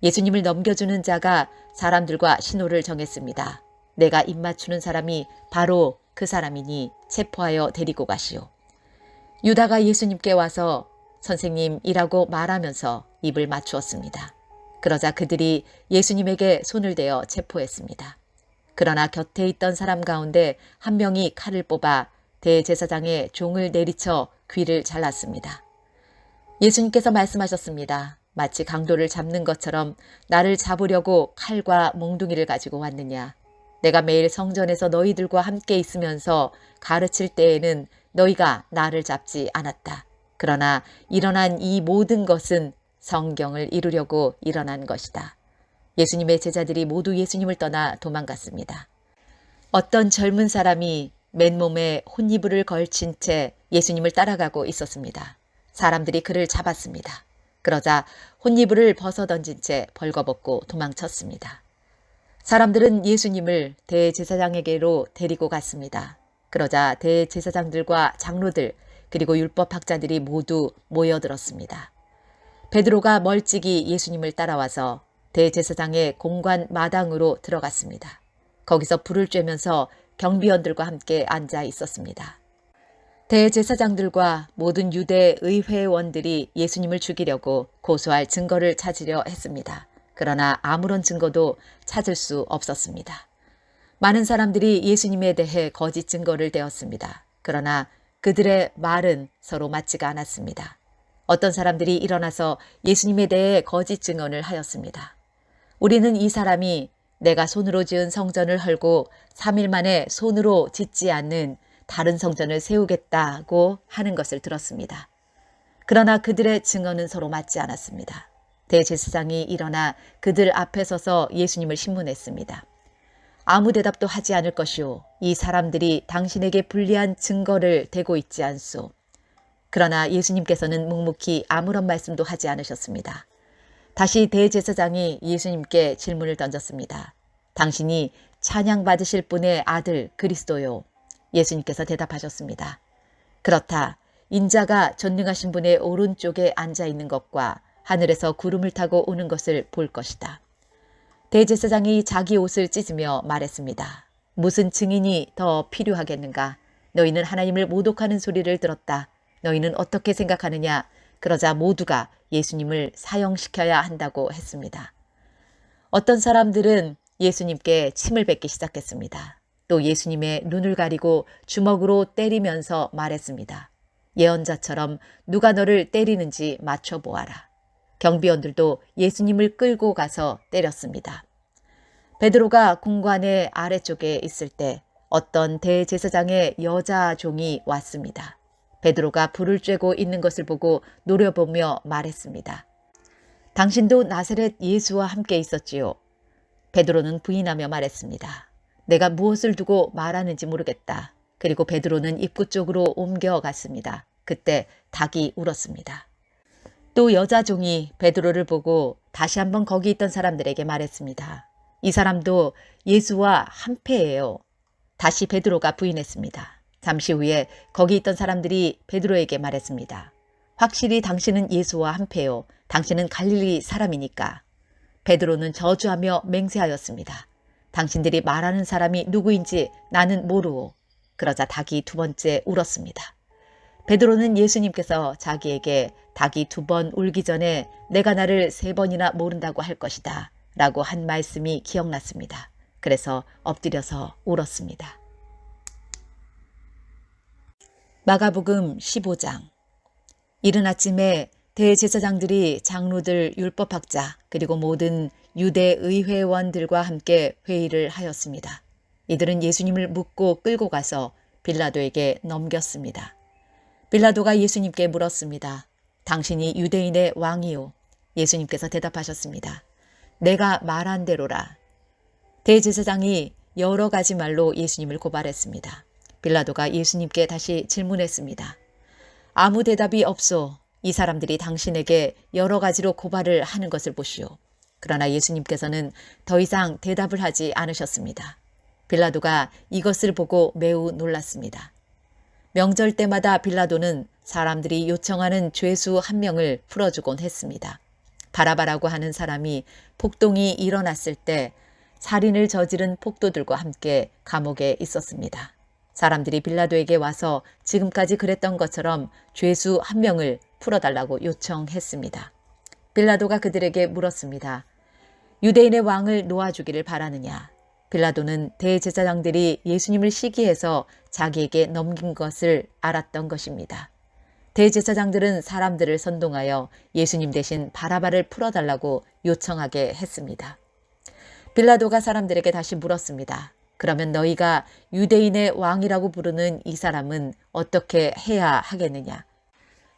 S1: 예수님을 넘겨주는 자가 사람들과 신호를 정했습니다. 내가 입맞추는 사람이 바로 그 사람이니 체포하여 데리고 가시오. 유다가 예수님께 와서 선생님이라고 말하면서 입을 맞추었습니다. 그러자 그들이 예수님에게 손을 대어 체포했습니다. 그러나 곁에 있던 사람 가운데 한 명이 칼을 뽑아 대제사장의 종을 내리쳐 귀를 잘랐습니다. 예수님께서 말씀하셨습니다. 마치 강도를 잡는 것처럼 나를 잡으려고 칼과 몽둥이를 가지고 왔느냐. 내가 매일 성전에서 너희들과 함께 있으면서 가르칠 때에는 너희가 나를 잡지 않았다. 그러나 일어난 이 모든 것은 성경을 이루려고 일어난 것이다. 예수님의 제자들이 모두 예수님을 떠나 도망갔습니다. 어떤 젊은 사람이 맨몸에 혼이불을 걸친 채 예수님을 따라가고 있었습니다. 사람들이 그를 잡았습니다. 그러자 혼이불을 벗어던진 채 벌거벗고 도망쳤습니다. 사람들은 예수님을 대제사장에게로 데리고 갔습니다. 그러자 대제사장들과 장로들 그리고 율법학자들이 모두 모여들었습니다. 베드로가 멀찍이 예수님을 따라와서 대제사장의 공관 마당으로 들어갔습니다. 거기서 불을 쬐면서 경비원들과 함께 앉아 있었습니다. 대제사장들과 모든 유대 의회원들이 예수님을 죽이려고 고소할 증거를 찾으려 했습니다. 그러나 아무런 증거도 찾을 수 없었습니다. 많은 사람들이 예수님에 대해 거짓 증거를 대었습니다. 그러나 그들의 말은 서로 맞지가 않았습니다. 어떤 사람들이 일어나서 예수님에 대해 거짓 증언을 하였습니다. 우리는 이 사람이 내가 손으로 지은 성전을 헐고 3일 만에 손으로 짓지 않는 다른 성전을 세우겠다고 하는 것을 들었습니다. 그러나 그들의 증언은 서로 맞지 않았습니다. 대제사장이 일어나 그들 앞에 서서 예수님을 신문했습니다. 아무 대답도 하지 않을 것이오. 이 사람들이 당신에게 불리한 증거를 대고 있지 않소. 그러나 예수님께서는 묵묵히 아무런 말씀도 하지 않으셨습니다. 다시 대제사장이 예수님께 질문을 던졌습니다. 당신이 찬양받으실 분의 아들 그리스도요. 예수님께서 대답하셨습니다. 그렇다. 인자가 전능하신 분의 오른쪽에 앉아 있는 것과 하늘에서 구름을 타고 오는 것을 볼 것이다. 대제사장이 자기 옷을 찢으며 말했습니다. 무슨 증인이 더 필요하겠는가? 너희는 하나님을 모독하는 소리를 들었다. 너희는 어떻게 생각하느냐? 그러자 모두가 예수님을 사형시켜야 한다고 했습니다. 어떤 사람들은 예수님께 침을 뱉기 시작했습니다. 또 예수님의 눈을 가리고 주먹으로 때리면서 말했습니다. 예언자처럼 누가 너를 때리는지 맞춰보아라. 경비원들도 예수님을 끌고 가서 때렸습니다. 베드로가 공관의 아래쪽에 있을 때 어떤 대제사장의 여자 종이 왔습니다. 베드로가 불을 쬐고 있는 것을 보고 노려보며 말했습니다. 당신도 나사렛 예수와 함께 있었지요. 베드로는 부인하며 말했습니다. 내가 무엇을 두고 말하는지 모르겠다. 그리고 베드로는 입구 쪽으로 옮겨갔습니다. 그때 닭이 울었습니다. 또 여자 종이 베드로를 보고 다시 한번 거기 있던 사람들에게 말했습니다. 이 사람도 예수와 한패예요. 다시 베드로가 부인했습니다. 잠시 후에 거기 있던 사람들이 베드로에게 말했습니다. 확실히 당신은 예수와 한패요. 당신은 갈릴리 사람이니까. 베드로는 저주하며 맹세하였습니다. 당신들이 말하는 사람이 누구인지 나는 모르오. 그러자 닭이 두 번째 울었습니다. 베드로는 예수님께서 자기에게 닭이 두 번 울기 전에 내가 나를 세 번이나 모른다고 할 것이다 라고 한 말씀이 기억났습니다. 그래서 엎드려서 울었습니다. 마가복음 15장. 이른 아침에 대제사장들이 장로들, 율법학자 그리고 모든 유대 의회원들과 함께 회의를 하였습니다. 이들은 예수님을 묻고 끌고 가서 빌라도에게 넘겼습니다. 빌라도가 예수님께 물었습니다. 당신이 유대인의 왕이요? 예수님께서 대답하셨습니다. 내가 말한 대로라. 대제사장이 여러 가지 말로 예수님을 고발했습니다. 빌라도가 예수님께 다시 질문했습니다. 아무 대답이 없소. 이 사람들이 당신에게 여러 가지로 고발을 하는 것을 보시오. 그러나 예수님께서는 더 이상 대답을 하지 않으셨습니다. 빌라도가 이것을 보고 매우 놀랐습니다. 명절 때마다 빌라도는 사람들이 요청하는 죄수 한 명을 풀어주곤 했습니다. 바라바라고 하는 사람이 폭동이 일어났을 때 살인을 저지른 폭도들과 함께 감옥에 있었습니다. 사람들이 빌라도에게 와서 지금까지 그랬던 것처럼 죄수 한 명을 풀어달라고 요청했습니다. 빌라도가 그들에게 물었습니다. 유대인의 왕을 놓아주기를 바라느냐? 빌라도는 대제사장들이 예수님을 시기해서 자기에게 넘긴 것을 알았던 것입니다. 대제사장들은 사람들을 선동하여 예수님 대신 바라바를 풀어달라고 요청하게 했습니다. 빌라도가 사람들에게 다시 물었습니다. 그러면 너희가 유대인의 왕이라고 부르는 이 사람은 어떻게 해야 하겠느냐?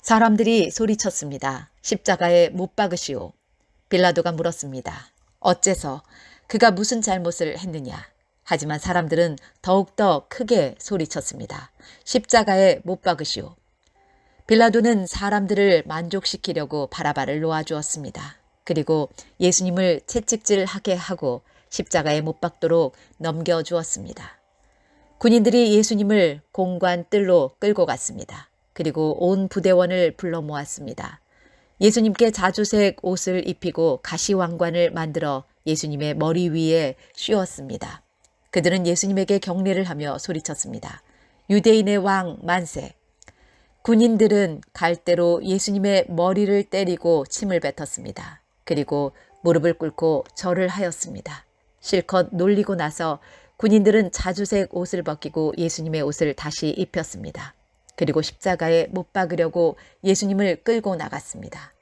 S1: 사람들이 소리쳤습니다. 십자가에 못 박으시오. 빌라도가 물었습니다. 어째서? 그가 무슨 잘못을 했느냐? 하지만 사람들은 더욱더 크게 소리쳤습니다. 십자가에 못 박으시오. 빌라도는 사람들을 만족시키려고 바라바를 놓아주었습니다. 그리고 예수님을 채찍질하게 하고 십자가에 못 박도록 넘겨주었습니다. 군인들이 예수님을 공관 뜰로 끌고 갔습니다. 그리고 온 부대원을 불러 모았습니다. 예수님께 자주색 옷을 입히고 가시왕관을 만들어 예수님의 머리 위에 씌웠습니다. 그들은 예수님에게 경례를 하며 소리쳤습니다. 유대인의 왕 만세! 군인들은 갈대로 예수님의 머리를 때리고 침을 뱉었습니다. 그리고 무릎을 꿇고 절을 하였습니다. 실컷 놀리고 나서 군인들은 자주색 옷을 벗기고 예수님의 옷을 다시 입혔습니다. 그리고 십자가에 못 박으려고 예수님을 끌고 나갔습니다.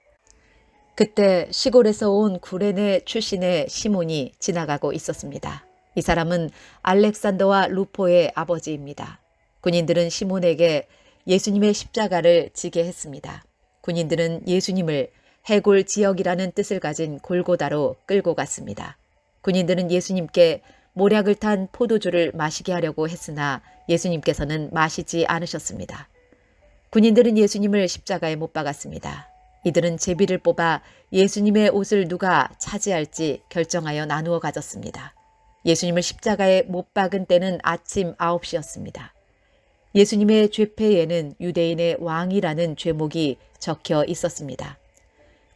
S1: 그때 시골에서 온 구레네 출신의 시몬이 지나가고 있었습니다. 이 사람은 알렉산더와 루포의 아버지입니다. 군인들은 시몬에게 예수님의 십자가를 지게 했습니다. 군인들은 예수님을 해골 지역이라는 뜻을 가진 골고다로 끌고 갔습니다. 군인들은 예수님께 모략을 탄 포도주를 마시게 하려고 했으나 예수님께서는 마시지 않으셨습니다. 군인들은 예수님을 십자가에 못 박았습니다. 이들은 제비를 뽑아 예수님의 옷을 누가 차지할지 결정하여 나누어 가졌습니다. 예수님을 십자가에 못 박은 때는 아침 9시였습니다. 예수님의 죄패에는 유대인의 왕이라는 죄목이 적혀 있었습니다.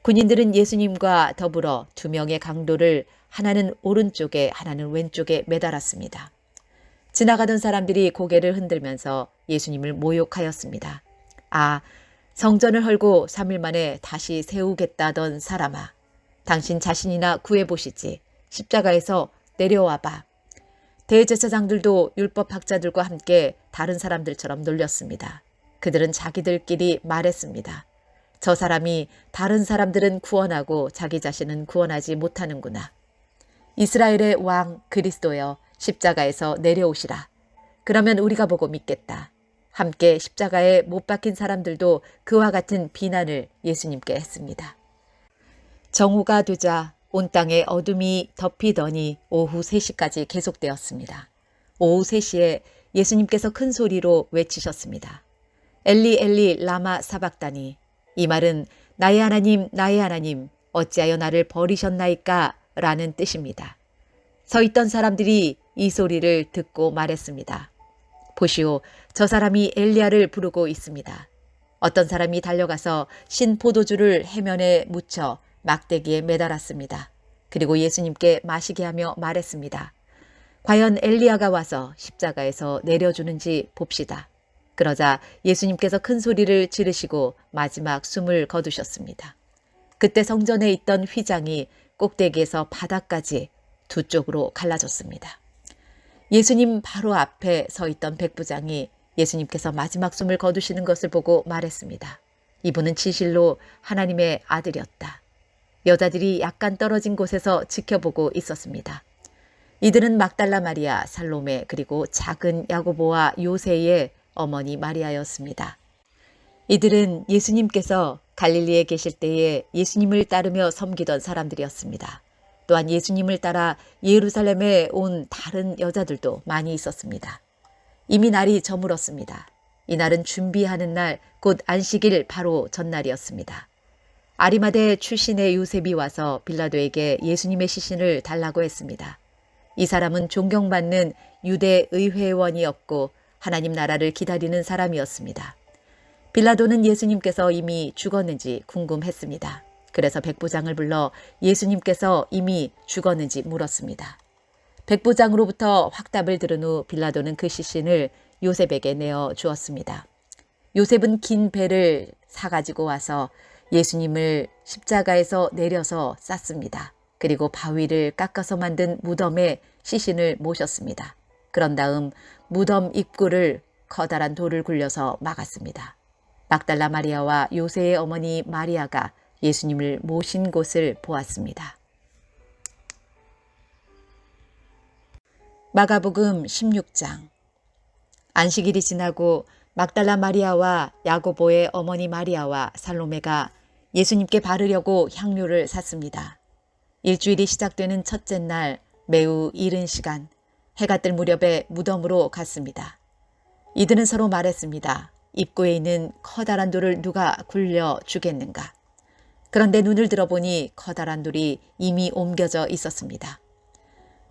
S1: 군인들은 예수님과 더불어 두 명의 강도를 하나는 오른쪽에 하나는 왼쪽에 매달았습니다. 지나가던 사람들이 고개를 흔들면서 예수님을 모욕하였습니다. 아, 성전을 헐고 3일 만에 다시 세우겠다던 사람아, 당신 자신이나 구해보시지. 십자가에서 내려와 봐. 대제사장들도 율법학자들과 함께 다른 사람들처럼 놀렸습니다. 그들은 자기들끼리 말했습니다. 저 사람이 다른 사람들은 구원하고 자기 자신은 구원하지 못하는구나. 이스라엘의 왕 그리스도여, 십자가에서 내려오시라. 그러면 우리가 보고 믿겠다. 함께 십자가에 못 박힌 사람들도 그와 같은 비난을 예수님께 했습니다. 정오가 되자 온 땅에 어둠이 덮이더니 오후 3시까지 계속되었습니다. 오후 3시에 예수님께서 큰 소리로 외치셨습니다. 엘리 엘리 라마 사박다니. 이 말은 나의 하나님 어찌하여 나를 버리셨나이까 라는 뜻입니다. 서 있던 사람들이 이 소리를 듣고 말했습니다. 보시오, 저 사람이 엘리야를 부르고 있습니다. 어떤 사람이 달려가서 신 포도주를 해면에 묻혀 막대기에 매달았습니다. 그리고 예수님께 마시게 하며 말했습니다. 과연 엘리야가 와서 십자가에서 내려주는지 봅시다. 그러자 예수님께서 큰 소리를 지르시고 마지막 숨을 거두셨습니다. 그때 성전에 있던 휘장이 꼭대기에서 바닥까지 두 쪽으로 갈라졌습니다. 예수님 바로 앞에 서 있던 백부장이 예수님께서 마지막 숨을 거두시는 것을 보고 말했습니다. 이분은 진실로 하나님의 아들이었다. 여자들이 약간 떨어진 곳에서 지켜보고 있었습니다. 이들은 막달라 마리아, 살로메, 그리고 작은 야고보와 요새의 어머니 마리아였습니다. 이들은 예수님께서 갈릴리에 계실 때에 예수님을 따르며 섬기던 사람들이었습니다. 또한 예수님을 따라 예루살렘에 온 다른 여자들도 많이 있었습니다. 이미 날이 저물었습니다. 이날은 준비하는 날, 곧 안식일 바로 전날이었습니다. 아리마대 출신의 요셉이 와서 빌라도에게 예수님의 시신을 달라고 했습니다. 이 사람은 존경받는 유대 의회원이었고 하나님 나라를 기다리는 사람이었습니다. 빌라도는 예수님께서 이미 죽었는지 궁금했습니다. 그래서 백부장을 불러 예수님께서 이미 죽었는지 물었습니다. 백부장으로부터 확답을 들은 후 빌라도는 그 시신을 요셉에게 내어 주었습니다. 요셉은 긴 배를 사가지고 와서 예수님을 십자가에서 내려서 쌌습니다. 그리고 바위를 깎아서 만든 무덤에 시신을 모셨습니다. 그런 다음 무덤 입구를 커다란 돌을 굴려서 막았습니다. 막달라 마리아와 요새의 어머니 마리아가 예수님을 모신 곳을 보았습니다. 마가복음 16장. 안식일이 지나고 막달라 마리아와 야고보의 어머니 마리아와 살로메가 예수님께 바르려고 향료를 샀습니다. 일주일이 시작되는 첫째 날 매우 이른 시간, 해가 뜰 무렵에 무덤으로 갔습니다. 이들은 서로 말했습니다. 입구에 있는 커다란 돌을 누가 굴려 주겠는가. 그런데 눈을 들어보니 커다란 돌이 이미 옮겨져 있었습니다.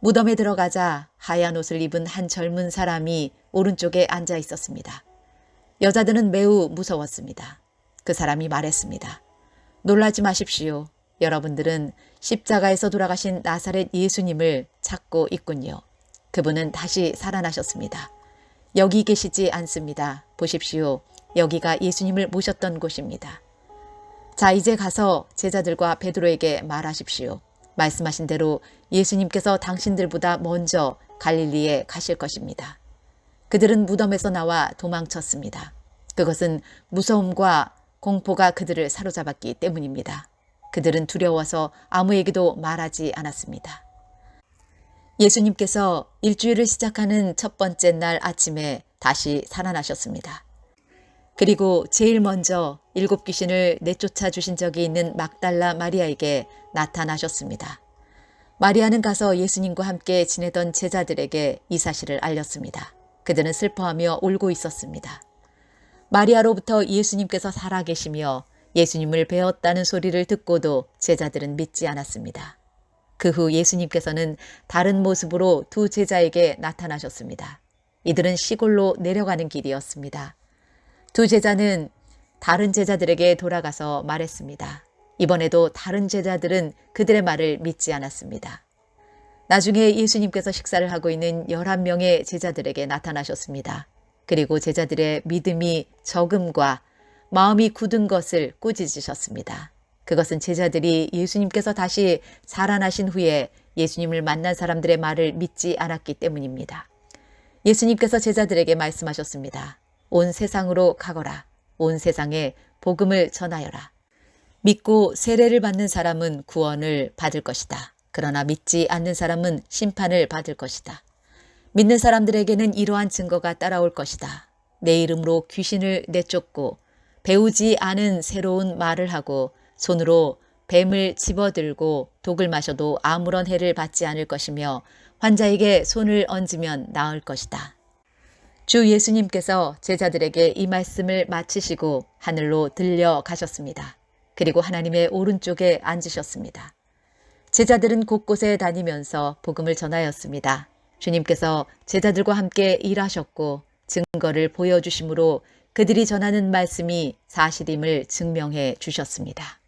S1: 무덤에 들어가자 하얀 옷을 입은 한 젊은 사람이 오른쪽에 앉아 있었습니다. 여자들은 매우 무서웠습니다. 그 사람이 말했습니다. 놀라지 마십시오. 여러분들은 십자가에서 돌아가신 나사렛 예수님을 찾고 있군요. 그분은 다시 살아나셨습니다. 여기 계시지 않습니다. 보십시오. 여기가 예수님을 모셨던 곳입니다. 자, 이제 가서 제자들과 베드로에게 말하십시오. 말씀하신 대로 예수님께서 당신들보다 먼저 갈릴리에 가실 것입니다. 그들은 무덤에서 나와 도망쳤습니다. 그것은 무서움과 공포가 그들을 사로잡았기 때문입니다. 그들은 두려워서 아무에게도 말하지 않았습니다. 예수님께서 일주일을 시작하는 첫 번째 날 아침에 다시 살아나셨습니다. 그리고 제일 먼저 7 귀신을 내쫓아 주신 적이 있는 막달라 마리아에게 나타나셨습니다. 마리아는 가서 예수님과 함께 지내던 제자들에게 이 사실을 알렸습니다. 그들은 슬퍼하며 울고 있었습니다. 마리아로부터 예수님께서 살아계시며 예수님을 배웠다는 소리를 듣고도 제자들은 믿지 않았습니다. 그 후 예수님께서는 다른 모습으로 두 제자에게 나타나셨습니다. 이들은 시골로 내려가는 길이었습니다. 두 제자는 다른 제자들에게 돌아가서 말했습니다. 이번에도 다른 제자들은 그들의 말을 믿지 않았습니다. 나중에 예수님께서 식사를 하고 있는 11명의 제자들에게 나타나셨습니다. 그리고 제자들의 믿음이 적음과 마음이 굳은 것을 꾸짖으셨습니다. 그것은 제자들이 예수님께서 다시 살아나신 후에 예수님을 만난 사람들의 말을 믿지 않았기 때문입니다. 예수님께서 제자들에게 말씀하셨습니다. 온 세상으로 가거라. 온 세상에 복음을 전하여라. 믿고 세례를 받는 사람은 구원을 받을 것이다. 그러나 믿지 않는 사람은 심판을 받을 것이다. 믿는 사람들에게는 이러한 증거가 따라올 것이다. 내 이름으로 귀신을 내쫓고 배우지 않은 새로운 말을 하고 손으로 뱀을 집어들고 독을 마셔도 아무런 해를 받지 않을 것이며 환자에게 손을 얹으면 나을 것이다. 주 예수님께서 제자들에게 이 말씀을 마치시고 하늘로 들려가셨습니다. 그리고 하나님의 오른쪽에 앉으셨습니다. 제자들은 곳곳에 다니면서 복음을 전하였습니다. 주님께서 제자들과 함께 일하셨고 증거를 보여주심으로 그들이 전하는 말씀이 사실임을 증명해 주셨습니다.